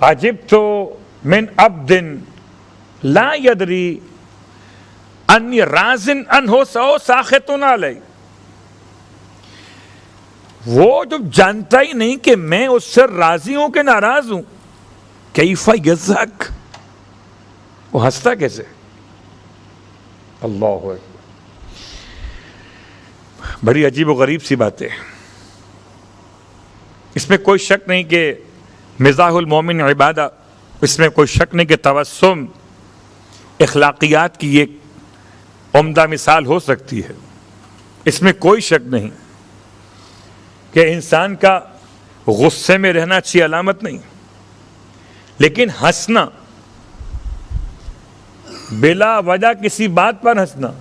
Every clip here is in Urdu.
عجبت من عبد لا يدری انی راض عنہ سو ساخط علیہ. وہ جو جانتا ہی نہیں کہ میں اس سے راضی ہوں کہ ناراض ہوں. کیف یضحک، وہ ہنستا کیسے؟ اللہ اکبر. بڑی عجیب و غریب سی بات ہے. اس میں کوئی شک نہیں کہ مزاح المومن عبادہ، اس میں کوئی شک نہیں کہ تبسم اخلاقیات کی ایک عمدہ مثال ہو سکتی ہے. اس میں کوئی شک نہیں کہ انسان کا غصے میں رہنا اچھی علامت نہیں، لیکن ہنسنا، بلا وجہ کسی بات پر ہنسنا،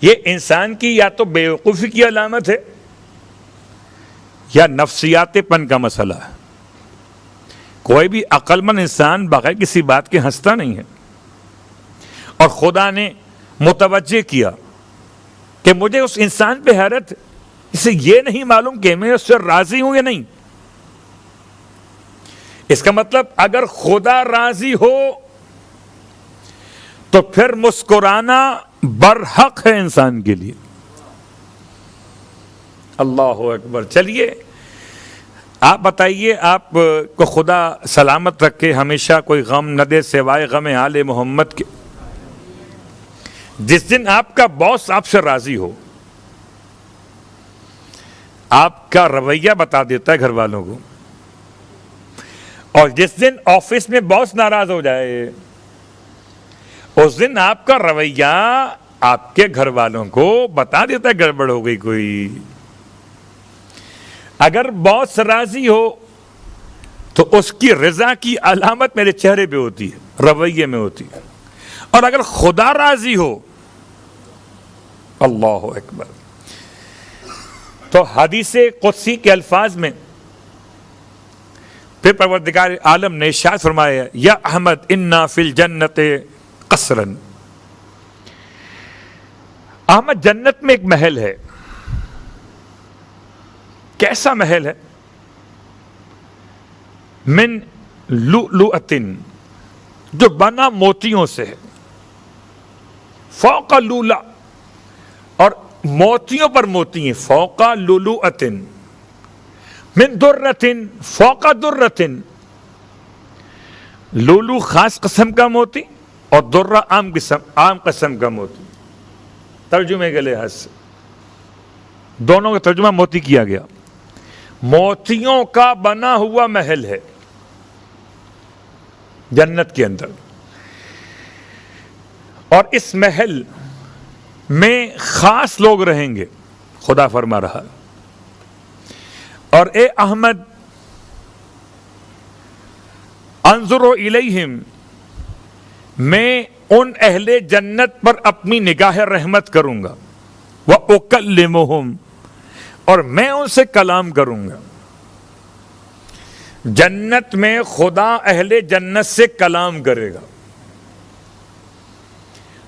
یہ انسان کی یا تو بیوقوفی کی علامت ہے یا نفسیات پن کا مسئلہ ہے. کوئی بھی عقل مند انسان بغیر کسی بات کے ہنستا نہیں ہے. اور خدا نے متوجہ کیا کہ مجھے اس انسان پہ حیرت، اسے یہ نہیں معلوم کہ میں اس سے راضی ہوں یا نہیں. اس کا مطلب اگر خدا راضی ہو تو پھر مسکرانا برحق ہے انسان کے لیے. اللہ اکبر. چلیے آپ بتائیے، آپ کو خدا سلامت رکھے، ہمیشہ کوئی غم نہ دے سوائے غم آل محمد کے. جس دن آپ کا باس آپ سے راضی ہو، آپ کا رویہ بتا دیتا ہے گھر والوں کو، اور جس دن آفس میں باس ناراض ہو جائے اس دن آپ کا رویہ آپ کے گھر والوں کو بتا دیتا ہے گڑبڑ ہو گئی کوئی. اگر باس راضی ہو تو اس کی رضا کی علامت میرے چہرے پہ ہوتی ہے، رویے میں ہوتی ہے. اور اگر خدا راضی ہو، اللہ اکبر، تو حدیث قدسی کے الفاظ میں پھر پروردگار عالم نے ارشاد فرمایا، یا احمد انا فی الجنت قصرن. احمد، جنت میں ایک محل ہے. کیسا محل ہے؟ من لؤلؤۃ، جو بنا موتیوں سے ہے. فوق لؤلؤ، اور موتیوں پر موتی ہیں. فوق لؤلؤۃ من درۃ فوق درۃ. لولو خاص قسم کا موتی اور درہ عام قسم کا موتی. ترجمے کے لحاظ سے دونوں کا ترجمہ موتی کیا گیا. موتیوں کا بنا ہوا محل ہے جنت کے اندر، اور اس محل میں خاص لوگ رہیں گے. خدا فرما رہا، اور اے احمد انظر الیہم، میں ان اہل جنت پر اپنی نگاہ رحمت کروں گا. وَأُكَلِّمُهُمْ، اور میں ان سے کلام کروں گا. جنت میں خدا اہل جنت سے کلام کرے گا.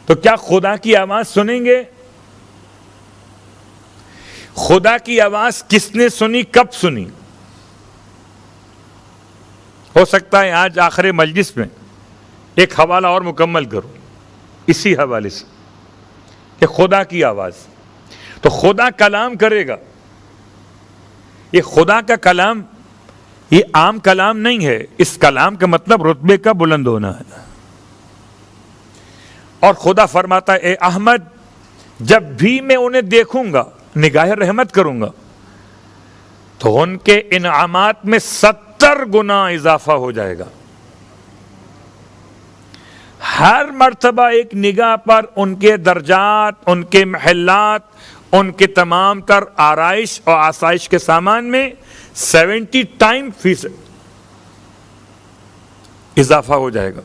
تو کیا خدا کی آواز سنیں گے؟ خدا کی آواز کس نے سنی، کب سنی؟ ہو سکتا ہے آج آخر مجلس میں ایک حوالہ اور مکمل کروں اسی حوالے سے کہ خدا کی آواز. تو خدا کلام کرے گا. یہ خدا کا کلام یہ عام کلام نہیں ہے. اس کلام کا مطلب رتبے کا بلند ہونا ہے. اور خدا فرماتا ہے، اے احمد، جب بھی میں انہیں دیکھوں گا، نگاہ رحمت کروں گا، تو ان کے انعامات میں 70 گنا اضافہ ہو جائے گا. ہر مرتبہ ایک نگاہ پر ان کے درجات، ان کے محلات، ان کے تمام تر آرائش اور آسائش کے سامان میں 70 ٹائم فیصد اضافہ ہو جائے گا.